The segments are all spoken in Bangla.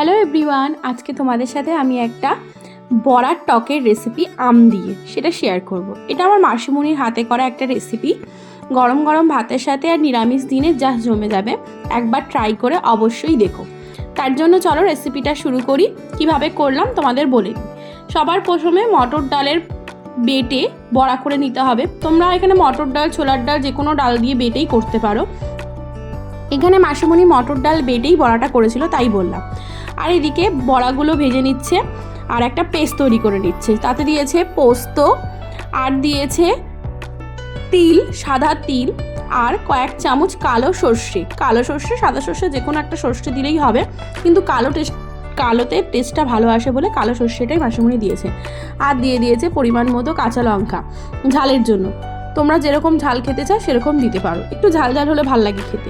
হ্যালো এভরিওয়ান, আজকে তোমাদের সাথে আমি একটা বড়ার টকের রেসিপি আম দিয়ে সেটা শেয়ার করব। এটা আমার মাসিমণির হাতে করা একটা রেসিপি। গরম গরম ভাতের সাথে আর নিরামিষ দিনে যা জমে যাবে। একবার ট্রাই করে অবশ্যই দেখো। তার জন্য চলো রেসিপিটা শুরু করি। কিভাবে করলাম তোমাদের বলে দিই। সবার প্রথমে মটর ডালের বেটে বড়া করে নিতে হবে। তোমরা এখানে মটর ডাল, ছোলার ডাল যে কোনো ডাল দিয়ে বেটেই করতে পারো। এখানে মাসিমণি মটর ডাল বেটেই বড়াটা করেছিল তাই বললাম। আর এদিকে বড়াগুলো ভেজে নিচ্ছে আর একটা পেস্ট তৈরি করে নিচ্ছে। তাতে দিয়েছে পোস্ত আর দিয়েছে তিল, সাদা তিল আর কয়েক চামচ কালো সর্ষে। সাদা সর্ষে যে কোনো একটা সর্ষে দিলেই হবে, কিন্তু কালোতে টেস্টটা ভালো আসে বলে কালো সর্ষেটাই মাসিমণি দিয়েছে। আর দিয়ে দিয়েছে পরিমাণ মতো কাঁচা লঙ্কা ঝালের জন্য। তোমরা যেরকম ঝাল খেতে চাও সেরকম দিতে পারো, একটু ঝাল ঝাল হলে ভাল লাগে খেতে।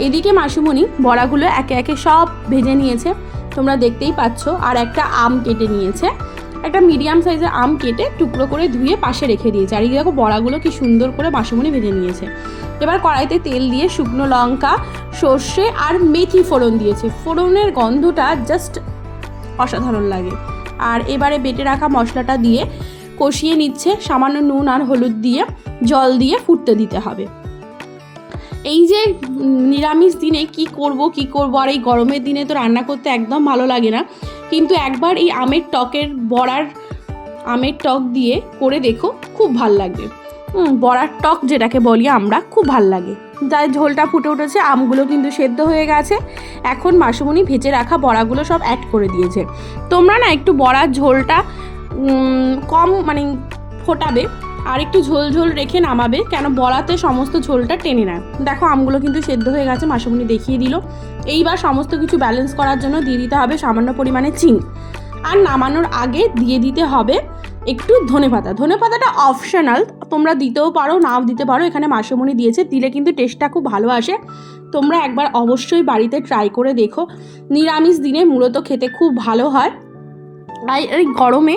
এদিকে মাসিমণি বড়াগুলো একে একে সব ভেজে নিয়েছে, তোমরা দেখতেই পাচ্ছ। আর একটা আম কেটে নিয়েছে, একটা মিডিয়াম সাইজের আম কেটে টুকরো করে ধুয়ে পাশে রেখে দিয়েছে। আর এই দেখো বড়াগুলো কি সুন্দর করে মাসিমণি ভেজে নিয়েছে। এবার কড়াইতে তেল দিয়ে শুকনো লঙ্কা, সর্ষে আর মেথি ফোড়ন দিয়েছে। ফোড়নের গন্ধটা জাস্ট অসাধারণ লাগে। আর এবারে বেটে রাখা মশলাটা দিয়ে কষিয়ে নিচ্ছে, সামান্য নুন আর হলুদ দিয়ে জল দিয়ে ফুটতে দিতে হবে। এই যে নিরামিষ দিনে কি করব আর এই গরমের দিনে তো রান্না করতে একদম ভালো লাগে না, কিন্তু একবার এই আমের টক দিয়ে করে দেখো, খুব ভাল লাগবে। বড়ার টক যেটাকে বলি আমরা, খুব ভাল লাগে। যাই ঝোলটা ফুটে উঠেছে, আমগুলো কিন্তু সেদ্ধ হয়ে গেছে। এখন মাসিমণি ভেজে রাখা বড়াগুলো সব অ্যাড করে দিয়েছে। তোমরা না একটু বড়ার ঝোলটা কম ফোটাবে আর একটু ঝোল ঝোল রেখে নামাবে, কেন বড়াতে সমস্ত ঝোলটা টেনে নেয়। দেখো আমগুলো কিন্তু সেদ্ধ হয়ে গেছে, মাসিমণি দেখিয়ে দিল। এইবার সমস্ত কিছু ব্যালেন্স করার জন্য দিয়ে দিতে হবে সামান্য পরিমাণে চিনি। আর নামানোর আগে দিয়ে দিতে হবে একটু ধনেপাতাটা অপশনাল, তোমরা দিতেও পারো নাও দিতে পারো। এখানে মাসিমণি দিয়েছে, দিলে কিন্তু টেস্টটা খুব ভালো আসে। তোমরা একবার অবশ্যই বাড়িতে ট্রাই করে দেখো। নিরামিষ দিনে মূলত খেতে খুব ভালো হয়। আর এই গরমে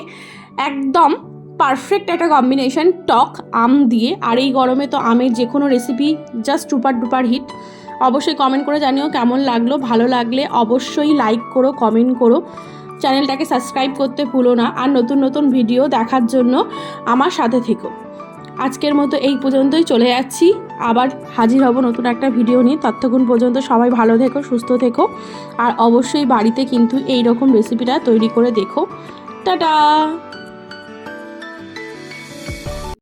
একদম পারফেক্ট একটা কম্বিনেশন টক আম দিয়ে। আর এই গরমে তো আমের যে কোনো রেসিপি জাস্ট ডুপার হিট। অবশ্যই কমেন্ট করে জানিও কেমন লাগলো। ভালো লাগলে অবশ্যই লাইক করো, কমেন্ট করো, চ্যানেলটাকে সাবস্ক্রাইব করতে ভুলো না। আর নতুন নতুন ভিডিও দেখার জন্য আমার সাথে থেকো। আজকের মতো এই পর্যন্তই, চলে যাচ্ছি। আবার হাজির হব নতুন একটা ভিডিও নিয়ে। ততক্ষণ পর্যন্ত সবাই ভালো থেকো, সুস্থ থেকো। আর অবশ্যই বাড়িতে কিন্তু এই রকম রেসিপিটা তৈরি করে দেখো। টাটা।